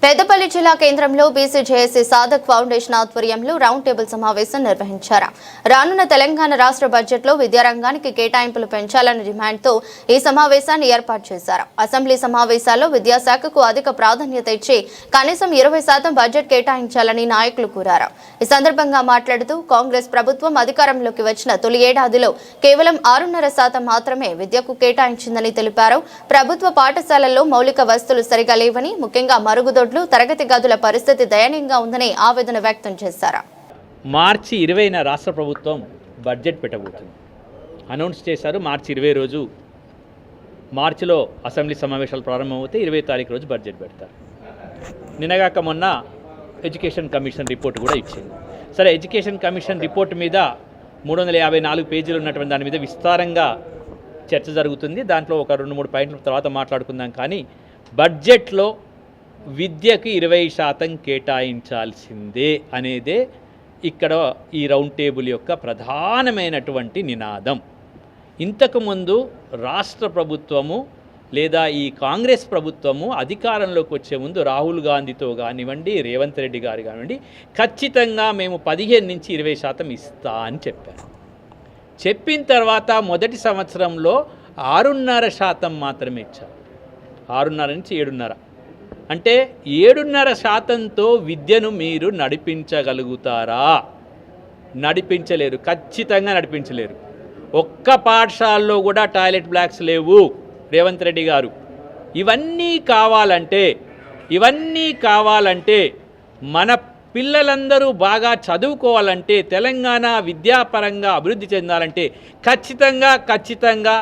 పెద్దపల్లి జిల్లా కేంద్రంలో BCJAC సాధక్ foundation ఆధ్వర్యంలో రౌండ్ టేబుల్ సమావేశం నిర్వహించారు. రానున్న తెలంగాణ రాష్ట్ర బడ్జెట్లో విద్యారంగానికి కేటాయింపులు పెంచాలనే డిమాండ్తో ఈ సమావేశాన్ని ఏర్పాటు చేశారు. అసెంబ్లీ సమావేశాల్లో విద్యాశాఖకు అధిక ప్రాధాన్యత ఇచ్చి కనీసం 20% బడ్జెట్ కేటాయించాలని నాయకులు కోరారు. ఈ సందర్భంగా మాట్లాడుతూ కాంగ్రెస్ ప్రభుత్వం అధికారంలోకి వచ్చిన తొలి ఏడాదిలో కేవలం 6.5% మాత్రమే విద్యకు కేటాయించిందని తెలిపారు. ప్రభుత్వ పాఠశాలల్లో మౌలిక వసతులు సరిగా లేవని, ముఖ్యంగా మరుగుదొడ్లు, తరగతి గదుల పరిస్థితి దయనీయంగా ఉందని ఆవేదన వ్యక్తం చేశారు. మార్చి 20న రాష్ట్ర ప్రభుత్వం బడ్జెట్ పెట్టబోతుంది అనౌన్స్ చేశారు. మార్చి 20 రోజు మార్చిలో అసెంబ్లీ సమావేశాలు ప్రారంభమవుతాయి. 20 తారీఖు రోజు బడ్జెట్ పెడతారు. నిన్నగాక మొన్న ఎడ్యుకేషన్ కమిషన్ రిపోర్ట్ కూడా ఇచ్చింది. సరే, ఎడ్యుకేషన్ కమిషన్ రిపోర్ట్ మీద 354 పేజీలు ఉన్నటువంటి దాని మీద విస్తారంగా చర్చ జరుగుతుంది. దాంట్లో ఒక 2-3 పాయింట్ల తర్వాత మాట్లాడుకుందాం. కానీ బడ్జెట్లో విద్యకు 20% కేటాయించాల్సిందే అనేదే ఇక్కడ ఈ రౌండ్ టేబుల్ యొక్క ప్రధానమైనటువంటి నినాదం. ఇంతకుముందు రాష్ట్ర ప్రభుత్వము లేదా ఈ కాంగ్రెస్ ప్రభుత్వము అధికారంలోకి వచ్చే ముందు రాహుల్ గాంధీతో కానివ్వండి, రేవంత్ రెడ్డి గారు కానివ్వండి, ఖచ్చితంగా మేము 15 నుంచి 20% ఇస్తా అని చెప్పారు. చెప్పిన తర్వాత మొదటి సంవత్సరంలో 6.5% మాత్రమే ఇచ్చారు. 6.5 నుంచి 7.5, అంటే 7.5%తో విద్యను మీరు నడిపించగలుగుతారా? నడిపించలేరు, ఖచ్చితంగా నడిపించలేరు. ఒక్క పాఠశాలలో కూడా టాయిలెట్ బ్లాక్స్ లేవు రేవంత్ రెడ్డి గారు. ఇవన్నీ కావాలంటే మన పిల్లలందరూ బాగా చదువుకోవాలంటే, తెలంగాణ విద్యాపరంగా అభివృద్ధి చెందాలంటే ఖచ్చితంగా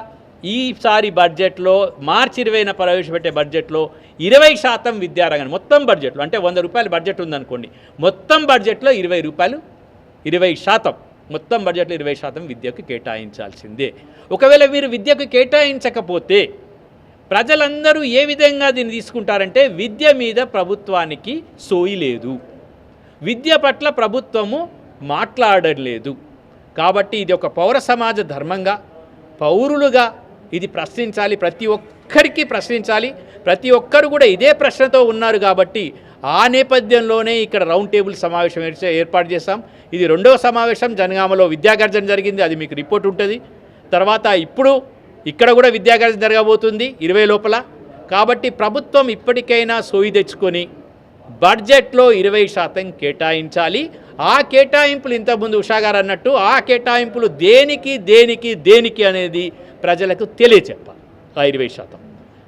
ఈసారి బడ్జెట్లో మార్చి 20న ప్రవేశపెట్టే బడ్జెట్లో 20% విద్యారంగం మొత్తం బడ్జెట్లో, అంటే 100 రూపాయలు బడ్జెట్ ఉందనుకోండి, మొత్తం బడ్జెట్లో 20% మొత్తం బడ్జెట్లో 20% విద్యకు కేటాయించాల్సిందే. ఒకవేళ మీరు విద్యకు కేటాయించకపోతే ప్రజలందరూ ఏ విధంగా దీన్ని తీసుకుంటారంటే, విద్య మీద ప్రభుత్వానికి సోయి లేదు, విద్య పట్ల ప్రభుత్వము మాట్లాడలేదు. కాబట్టి ఇది ఒక పౌర సమాజ ధర్మంగా, పౌరులుగా ఇది ప్రశ్నించాలి, ప్రతి ఒక్కరికి ప్రశ్నించాలి. ప్రతి ఒక్కరు కూడా ఇదే ప్రశ్నతో ఉన్నారు. కాబట్టి ఆ నేపథ్యంలోనే ఇక్కడ రౌండ్ టేబుల్ సమావేశం ఏర్పాటు చేశాం. ఇది 2వ సమావేశం. జనగామలో విద్యాగర్జన జరిగింది, అది మీకు రిపోర్ట్ ఉంటుంది. తర్వాత ఇప్పుడు ఇక్కడ కూడా విద్యాగర్జన జరగబోతుంది 20 లోపల. కాబట్టి ప్రభుత్వం ఇప్పటికైనా సోయి తెచ్చుకొని బడ్జెట్లో 20% కేటాయించాలి. ఆ కేటాయింపులు ఇంతకుముందు ఉషా గారు అన్నట్టు ఆ కేటాయింపులు దేనికి అనేది ప్రజలకు తెలియచెప్పాలి, ఆ 20%.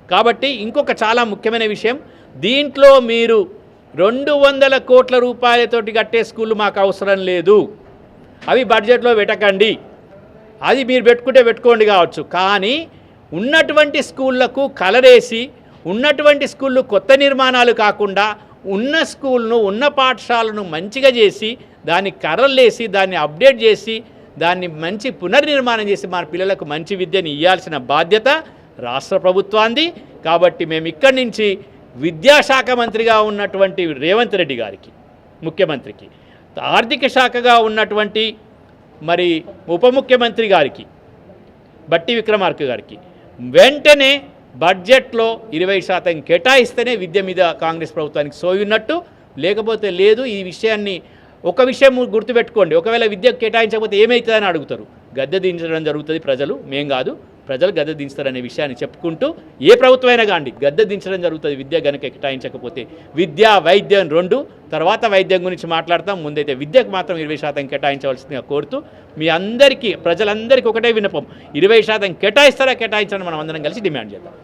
కాబట్టి ఇంకొక చాలా ముఖ్యమైన విషయం, దీంట్లో మీరు 200 కోట్ల రూపాయలతోటి కట్టే స్కూళ్ళు మాకు అవసరం లేదు, అవి బడ్జెట్లో పెట్టకండి. అది మీరు పెట్టుకోండి కావచ్చు, కానీ ఉన్నటువంటి స్కూళ్లకు కలరేసి, ఉన్నటువంటి స్కూళ్ళు కొత్త నిర్మాణాలు కాకుండా ఉన్న స్కూల్ను, ఉన్న పాఠశాలను మంచిగా చేసి, దాన్ని కర్రలేసి, దాన్ని అప్డేట్ చేసి, దాన్ని మంచి పునర్నిర్మాణం చేసి మన పిల్లలకు మంచి విద్యను ఇవ్వాల్సిన బాధ్యత రాష్ట్ర ప్రభుత్వాన్ని. కాబట్టి మేము ఇక్కడి నుంచి విద్యాశాఖ మంత్రిగా ఉన్నటువంటి రేవంత్ రెడ్డి గారికి, ముఖ్యమంత్రికి, ఆర్థిక శాఖగా ఉన్నటువంటి మరి ఉప ముఖ్యమంత్రి గారికి, బట్టి విక్రమార్క గారికి వెంటనే బడ్జెట్లో 20% కేటాయిస్తేనే విద్య మీద కాంగ్రెస్ ప్రభుత్వానికి సోయి ఉన్నట్టు, లేకపోతే లేదు. ఈ విషయాన్ని ఒక విషయం గుర్తుపెట్టుకోండి, ఒకవేళ విద్యకు కేటాయించకపోతే ఏమవుతుందని అడుగుతారు. గద్దె దించడం జరుగుతుంది, ప్రజలు, మేం కాదు, ప్రజలు గద్దె దించుతారనే విషయాన్ని చెప్పుకుంటూ, ఏ ప్రభుత్వమైనా కానీ గద్దె దించడం జరుగుతుంది విద్య గనక కేటాయించకపోతే. విద్య, వైద్యం 2 తర్వాత వైద్యం గురించి మాట్లాడతాం. ముందైతే విద్యకు మాత్రం 20% కేటాయించవలసిందిగా కోరుతూ, మీ అందరికీ, ప్రజలందరికీ ఒకటే విన్నపం, 20% కేటాయించాలని మనం అందరం కలిసి డిమాండ్ చేద్దాం.